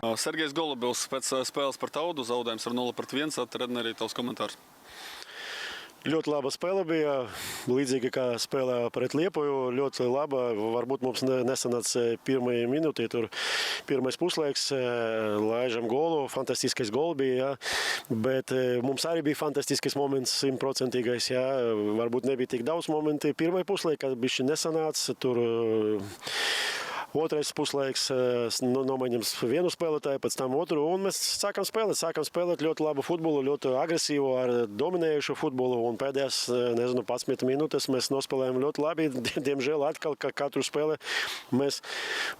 Sergejs Golubils pēc spēles par Audu zaudējums ar 0-1. Treneri, tavs komentārs. Ļoti laba spēle bija, līdzīgi kā spēlē pret Liepoju, ļoti laba. Varbūt mums nesanāca pirmajā minūtē, tur pirmais puslaiks, laižam golu, fantastiskais gol bija, bet mums arī bija fantastiskais moments, 100%. Varbūt nebija tik daudz momenti. Pirmajā puslaikā bišķi nesanāca, tur otrais puslaiks, nomaņam vienu spēlētāju, pēc tam otru, un mēs sākam spēlēt ļoti labu futbolu, ļoti agresīvu, ar dominējušu futbolu, un pēdējās, 11 minūtes mēs nospēlējam ļoti labi. Diemžēl atkal, ka katru spēli mēs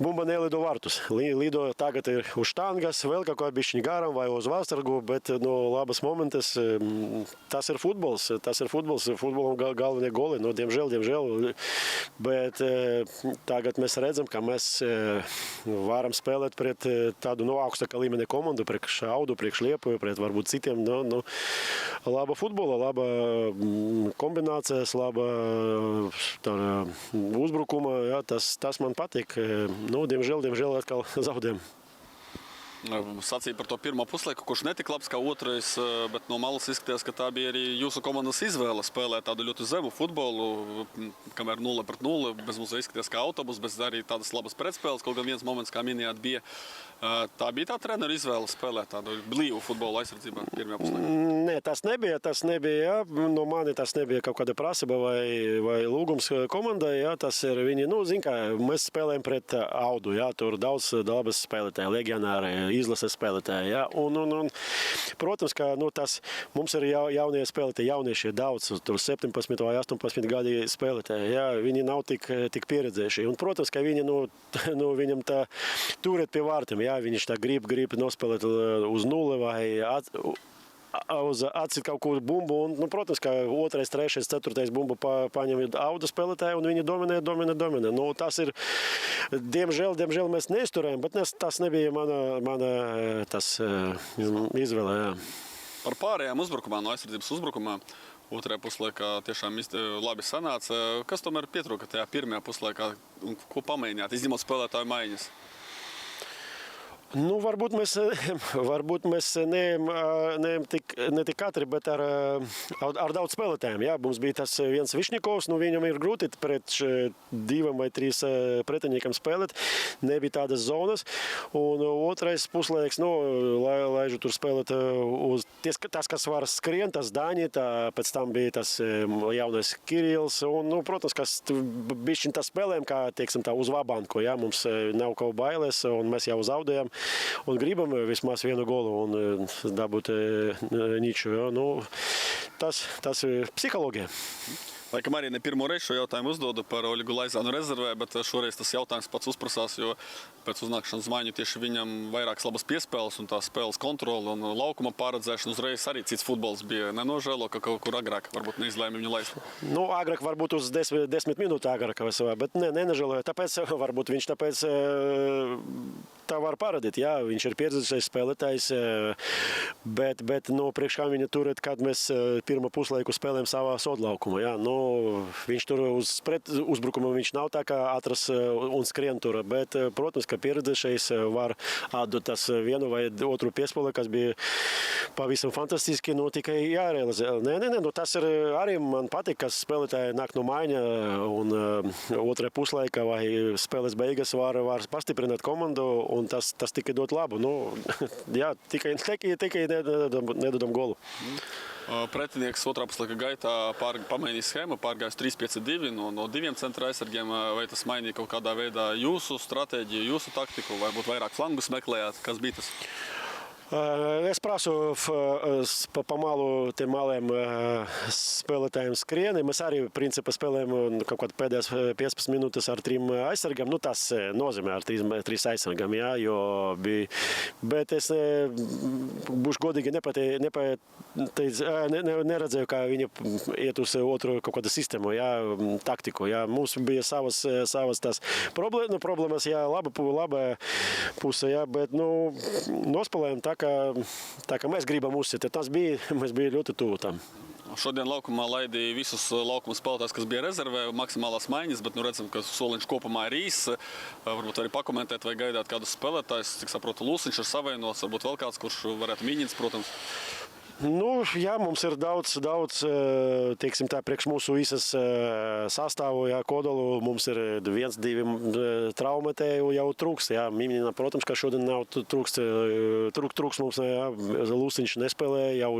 bumba nelido vartus. Lido tagad ir uz štangas, vēl kaut kā bišķiņ garam vai uz vasargu, bet labas momentas, tas ir futbols, futbolam galvenie goli, diemžēl, bet tagad mēs redzam, ka mēs varam spēlēt pret tādu augstākā līmeņa komandu, priekš Audu, priekš Liepoju, pret varbūt citiem. Laba futbola, laba kombinācijas, laba uzbrukuma. Tas man patīk. Diemžēl atkal zaudējam. Sacīja par to pirmo puslaiku, kurš netika labs kā otrais, bet no malas izskatījās, ka tā bija arī jūsu komandas izvēle spēlēt tādu ļoti zemu futbolu, kamēr 0-0, bez mums izskatījās kā autobus, bez arī tādas labas pretspēles, kaut gan viens moments, kā minējāt, bija. Tā bija tā treneru izvēle spēlēt tādu blīvu futbolu aizsardzībā pirmajā puslaikā? Nē, tas nebija. No mani tas nebija kaut kāda prasība vai lūgums komandai. Tas ir viņi, zin kā, mēs spēlējam pret Audu, tur daudz labas spēlētāji, legionāri, izlases spēlētāji. Un, protams, ka tas mums ir jaunie spēlētāji, jaunieši daudz, tur 17 vai 18 gadi spēlētāji. Viņi nav tik pieredzējuši. Un, protams, ka viņi viņam tā turēt pie vārtiem. Viņš tā grib nospēlēt uz nulli vai atcīt kaut kur bumbu. Un, protams, ka 2., 3., 4. bumbu paņem Auda spēlētāji un viņi dominē. Tas ir, diemžēl mēs neizturējam, bet tas nebija mana izvēle. Jā. Par pārējām uzbrukumā, no aizsardzības uzbrukumā, otrajā puslaikā tiešām labi sanāca. Kas tomēr pietrūka tajā pirmajā puslaikā? Ko pamēģināt, izņemot spēlētāju maiņas? Varbūt mēs neejam ne tik katri, bet ar daudz spēlētājiem. Mums bija tas viens Višņikovs, viņam ir grūti pret 2 vai 3 pretiniekam spēlēt. Nebija tādas zonas. Un otrais puslaiks, laižu tur spēlēt uz tas, kas var skrien, tas Daņi, pēc tam bija tas jaunais Kirils. Un, protams, kas bišķiņ tā spēlējam, kā, teiksim, tā uz vabanku. Mums nav kaut bailes, un mēs jau zaudējam. Un gribam vismaz vienu golu un dabūt niču. Tas ir psiholoģija. Laikam arī ne pirmo reizi šo jautājumu uzdodu par Oļegu Laizānu rezervē, bet šoreiz tas jautājums pats uzprasās, jo pēc uznākšanas maiņu tieši viņam vairākas labas piespēles un tā spēles kontrole un laukuma pārredzēšana uzreiz arī cits futbols bija. Nenožēlo, ka kaut kur agrāk varbūt neizlēma viņu laist. Agrāk varbūt uz 10 minūtu agrāk, bet nežēloju. Tāpēc varbūt viņš tā var parādīt. Viņš ir pieredzējis spēlētājs, bet priekš kā viņa turēt, kad mēs pirmo puslaiku spēlējam savā sodlaukumā. Viņš tur uz uzbrukumu viņš nav tā kā atras un skrien tur, bet, protams, ka pieredzējušais var atdot tas vienu vai otru piespēli, kas bija pavisam fantastiski, tikai jārealizē. Tas ir arī man patīk, kas spēlētāji nāk no maiņa un otrajā puslaika vai spēles beigas var pastiprināt komandu un tas tikai dot labu. Tikai nedodam golu. Pretinieks otrā puslaika gaitā pamainīja schēmu, pārgājis 3-5-2 no 2 centra aizsargiem. Vai tas mainīja kaut kādā veidā jūsu stratēģiju, jūsu taktiku, vai būt vairāk flangus meklējāt? Kas bija tas? Es prasu pamalu tiem maliem spēlētājiem skrieni. Mēs arī principā spēlējam kaut kādā pēdējās 15 minūtes ar 3 aizsargiem. Tas nozīmē ar 3 aizsargiem, jo bija. Bet es būšu godīgi neredzēju, kā viņi iet uz otru kaut kādu sistēmu, taktiku. Mums bija savas tās problēmas, laba puse, bet nospēlējam tā, kā mēs gribam uzsīt. Mēs bija ļoti tuvu tam. Šodien laukumā laidīja visus laukuma spēlētājus, kas bija rezervē, maksimālās maiņas, bet nu redzam, ka soliņš kopumā ir īs. Varbūt arī pakomentēt vai gaidāt kādus spēlētājus. Cik saprotu, Lūsiņš ir savienots, varbūt vēl kāds, kurš varētu Miņins, protams. Nu, jā, mums ir daudz, teiksim tā, priekš mūsu visas sastāvu, jā, kodolu. Mums ir 1-2 traumatēju jau trūkst, jā. Miņina, protams, ka šodien nav trūkst mums, jā. Lūsiņš nespēlē jau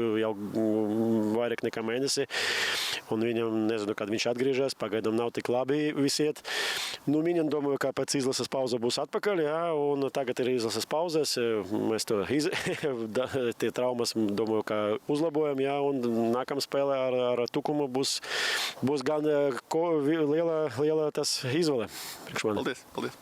vairāk nekā mēnesi. Un viņam, nezinu, kad viņš atgriežas, pagaidām nav tik labi visiet. Nu, Miņina, domāju, ka pēc izlases pauze būs atpakaļ, jā, un tagad ir izlases pauzes. Mēs to tie traumas, domāju, ka uzlabojam, jā, un nākamā spēlē ar Tukumu būs gan liela tas izvēle. Paldies.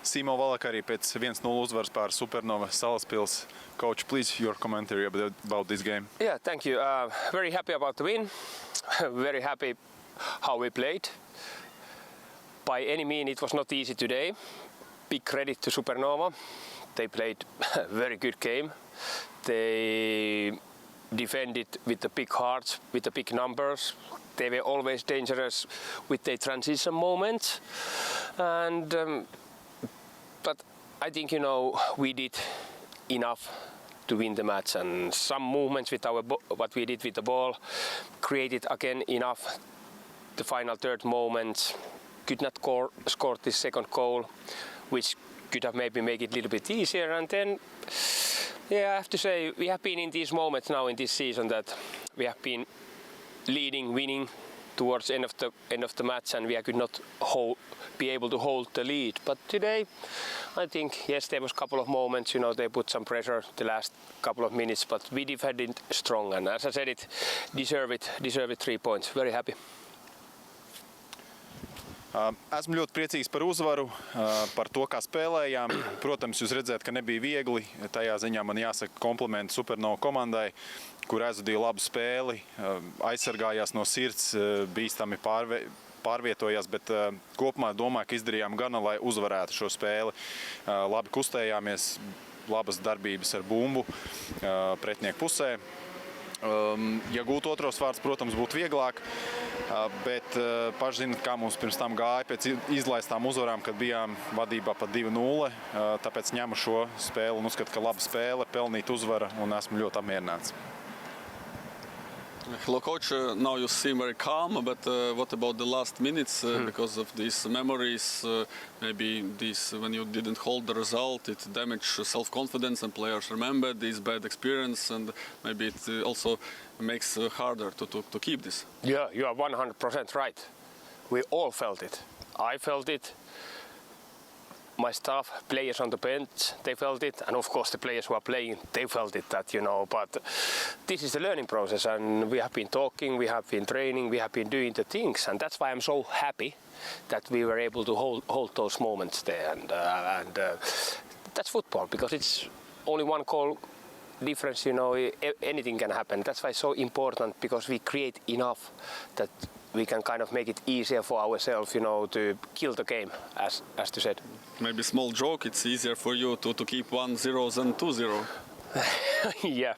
Simo Valak arī pēc 1-0 uzvaras pār Super Nova Salaspils. Coach, please, your commentary about this game. Yeah, thank you. Very happy about the win. Very happy how we played. By any means, it was not easy today. Big credit to Super Nova. They played a very good game. They defended with the big hearts, with the big numbers. They were always dangerous with their transition moments. And but I think, we did enough to win the match, and some movements with what we did with the ball created again enough the final third moment. Could not score this second goal, which could have maybe made it a little bit easier. And then, yeah, I have to say, we have been in these moments now in this season that we have been leading, winning towards end of the match, and we could not be able to hold the lead. But today, I think, yes, there was a couple of moments, they put some pressure the last couple of minutes, but we defended strong, and as I said, it deserved 3 points. Very happy. Esmu ļoti priecīgs par uzvaru, par to, kā spēlējām. Protams, jūs redzēt, ka nebija viegli. Tajā ziņā man jāsaka komplimenti Super Nova komandai, kur aizvadīja labu spēli, aizsargājās no sirds, bīstami pārvietojās, bet kopumā domāju, ka izdarījām gana, lai uzvarētu šo spēli. Labi kustējāmies, labas darbības ar bumbu pretinieku pusē. Ja gūt otros vārds, protams, būtu vieglāk, bet paši zinat, kā mums pirms tam gāja pēc izlaistām uzvarām, kad bijām vadībā pa 2-0, tāpēc ņemu šo spēli un uzskatu, ka laba spēle, pelnīt uzvara un esmu ļoti apmierināts. Hello, coach. Now you seem very calm, but what about the last minutes? Because of these memories, maybe when you didn't hold the result, it damaged self-confidence and players remember this bad experience, and maybe it also makes harder to keep this. Yeah, you are 100% right. We all felt it. I felt it. My staff, players on the bench, they felt it, and of course the players who are playing, they felt it, but this is the learning process, and we have been talking, we have been training, we have been doing the things, and that's why I'm so happy that we were able to hold those moments there, and that's football, because it's only one goal difference, anything can happen. That's why it's so important, because we create enough that we can kind of make it easier for ourselves, to kill the game, as you said. Maybe small joke, it's easier for you to keep 1-0 than 2-0. Yeah,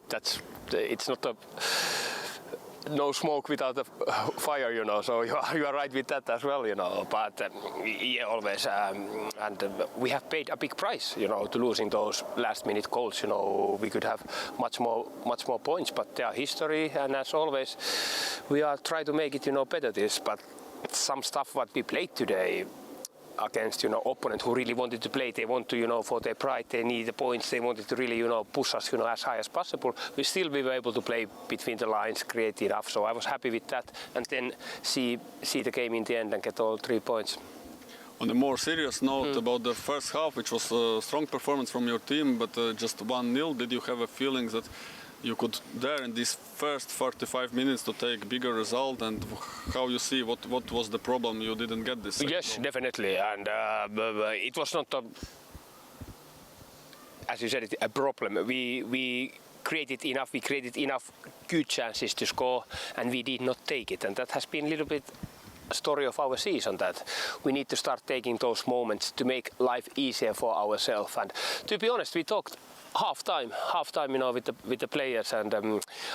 it's not no smoke without a fire, so you are right with that as well, but yeah, always, and we have paid a big price, to losing those last minute goals, we could have much more points, but they are history, and as always, we are trying to make it, better this, but some stuff what we played today against opponent who really wanted to play, they want to for their pride, they need the points, they wanted to really push us as high as possible. We were able to play between the lines, create enough, so I was happy with that, and then see the game in the end and get all 3 points. On a more serious note about the first half, which was a strong performance from your team, but just 1-0, did you have a feeling that you could dare in these first 45 minutes to take bigger result, and how you see what was the problem you didn't get this? Yes, definitely, and it was not as you said, a problem. We created enough good chances to score, and we did not take it, and that has been a little bit story of our season that we need to start taking those moments to make life easier for ourselves. And to be honest, we talked half time, with the players, and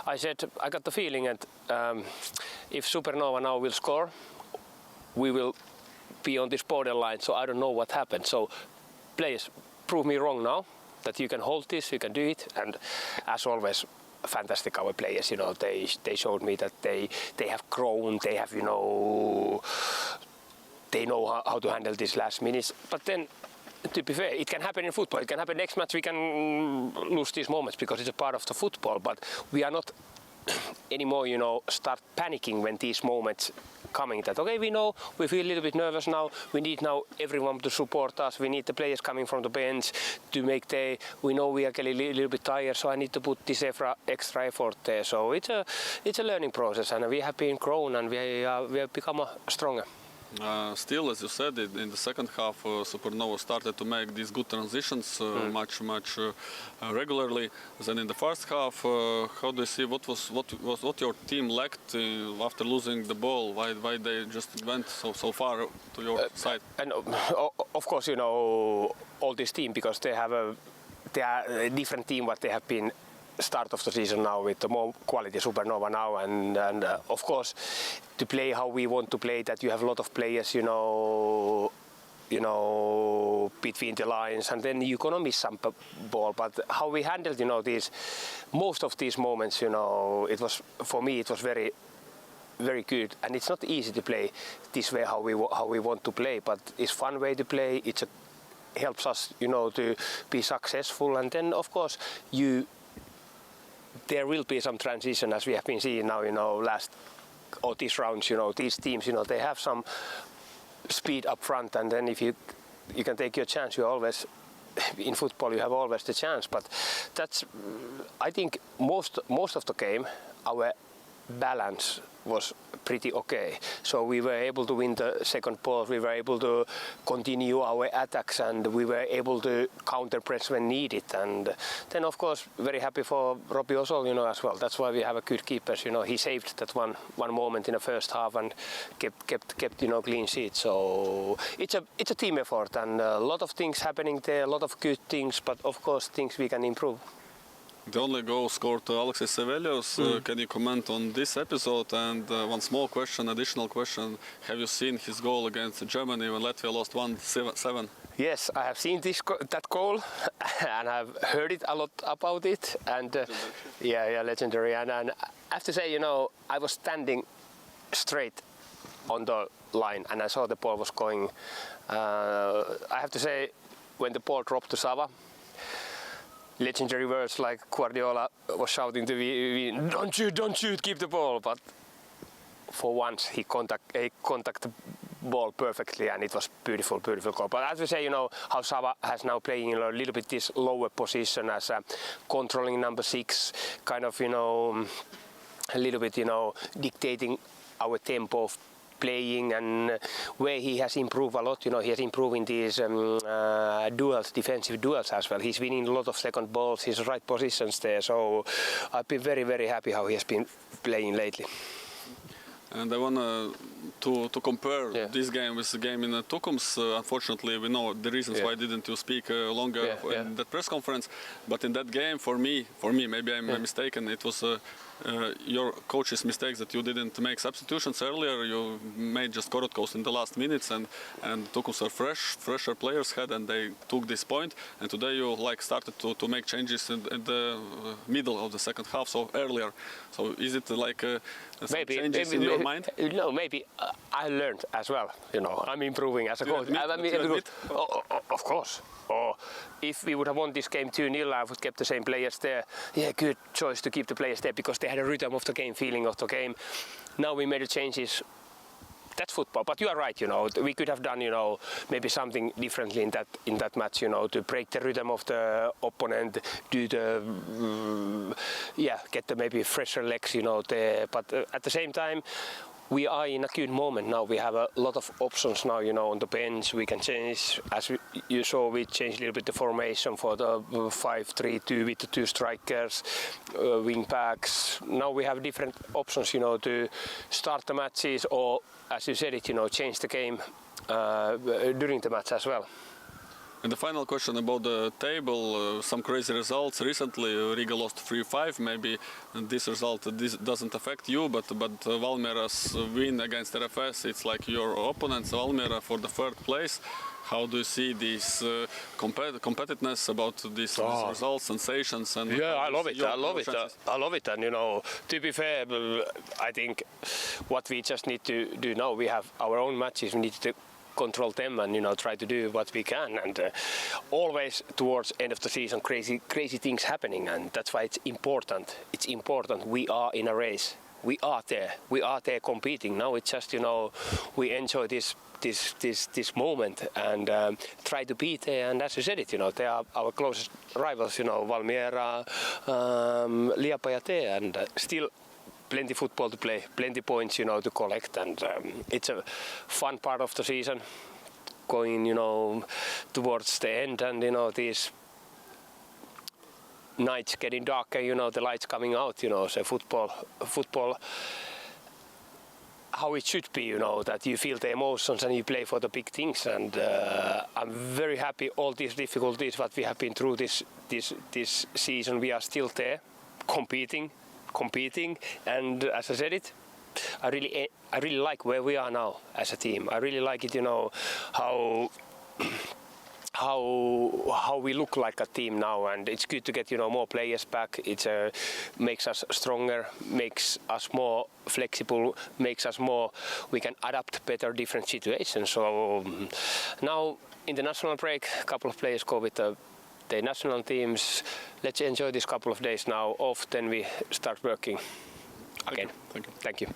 I said I got the feeling that if Supernova now will score, we will be on this borderline. So I don't know what happened. So players, prove me wrong now that you can hold this, you can do it, and as always. Fantastic our players, they showed me that they have grown, they have they know how to handle these last minutes. But then, to be fair, it can happen in football. It can happen next match. We can lose these moments because it's a part of the football. But we are not anymore, start panicking when these moments coming. That okay, we know we feel a little bit nervous now. We need now everyone to support us. We need the players coming from the bench to make we know we are getting a little bit tired, so I need to put this extra effort there. So it's a learning process, and we have been grown, and we have become stronger. Still, as you said, in the second half, Supernova started to make these good transitions much regularly. Then in the first half, how do you see what your team lacked after losing the ball? Why they just went so far to your side? And of course, all this team, because they are a different team what they have been start of the season now with the more quality Supernova now, and of course to play how we want to play, that you have a lot of players between the lines, and then you're gonna miss some ball. But how we handled most of these moments, it was, for me, it was very, very good. And it's not easy to play this way how we want to play, but it's fun way to play. Helps us to be successful. And then of course there will be some transition, as we have been seeing now, these rounds, these teams, they have some speed up front, and then if you can take your chance, you always, in football, you have always the chance. But that's, I think, most of the game, our balance was pretty okay. So we were able to win the second ball, we were able to continue our attacks, and we were able to counter press when needed. And then of course very happy for Robbie Osol, as well. That's why we have a good keeper. He saved that one moment in the first half and kept clean sheet. So it's a team effort, and a lot of things happening there, a lot of good things, but of course things we can improve. The only goal scored Alexis Sevelios. Can you comment on this episode? And one small additional question. Have you seen his goal against Germany when Latvia lost 1-7? Yes, I have seen that goal, and I've heard it a lot about it. And legendary. And I have to say, I was standing straight on the line, and I saw the ball was going. I have to say, when the ball dropped to Sava, legendary words like Guardiola was shouting to me, don't shoot, keep the ball. But for once he contact the ball perfectly, and it was beautiful goal. But as we say, how Sava has now playing a little bit this lower position as a controlling number 6, kind of, a little bit, dictating our tempo of playing, and where he has improved a lot. He has improved in these defensive duels as well. He's winning a lot of second balls. He's right positions there. So I've been very, very happy how he has been playing lately. And I want to compare this game with the game in Tukums. Unfortunately, we know the reasons why didn't you speak longer in that press conference. But in that game, for me, maybe I'm mistaken, it was your coach's mistakes that you didn't make substitutions earlier. You made just Korotkos in the last minutes, and Tukums are fresher players had, and they took this point. And today you started to make changes in the middle of the second half, so earlier. So is it some changes in your mind? No, maybe I learned as well. I'm improving as a coach. Of course. Or if we would have won this game 2-0, I would have kept the same players there. Yeah, good choice to keep the players there because they had a rhythm of the game, feeling of the game. Now we made the changes. That's football. But you are right. We could have done, maybe something differently in that match. To break the rhythm of the opponent, get the maybe fresher legs. But at the same time, we are in a good moment now. We have a lot of options now, on the bench. We can change, as you saw, we changed a little bit the formation for the 5-3-2 with the 2 strikers, wing backs. Now we have different options, to start the matches or, as you said it, change the game during the match as well. And the final question about the table, some crazy results recently. Riga lost 3-5. Maybe this result doesn't affect you, but Valmiera's win against RFS, it's like your opponents, Valmiera, for the 3rd place. How do you see these competitiveness about these results, sensations? And yeah, I love it. I love it. And to be fair, I think what we just need to do now, we have our own matches. We need to control them and try to do what we can, and always towards end of the season crazy things happening, and that's why it's important. We are in a race. We are there competing. Now it's just we enjoy this moment and try to be there. And as you said it, they are our closest rivals. Valmiera, Liepāja, and still plenty football to play, plenty points, to collect, and it's a fun part of the season, going, towards the end, and these nights getting darker, the lights coming out, so football, how it should be, that you feel the emotions and you play for the big things, and I'm very happy all these difficulties what we have been through this season. We are still there, competing, and as I said it, I really like where we are now as a team. I really like it, how we look like a team now, and it's good to get more players back. It makes us stronger, makes us more flexible, makes us more, we can adapt better different situations. So now in the national break, a couple of players go with the national teams. Let's enjoy this couple of days now off, then we start working again. Thank you. Thank you.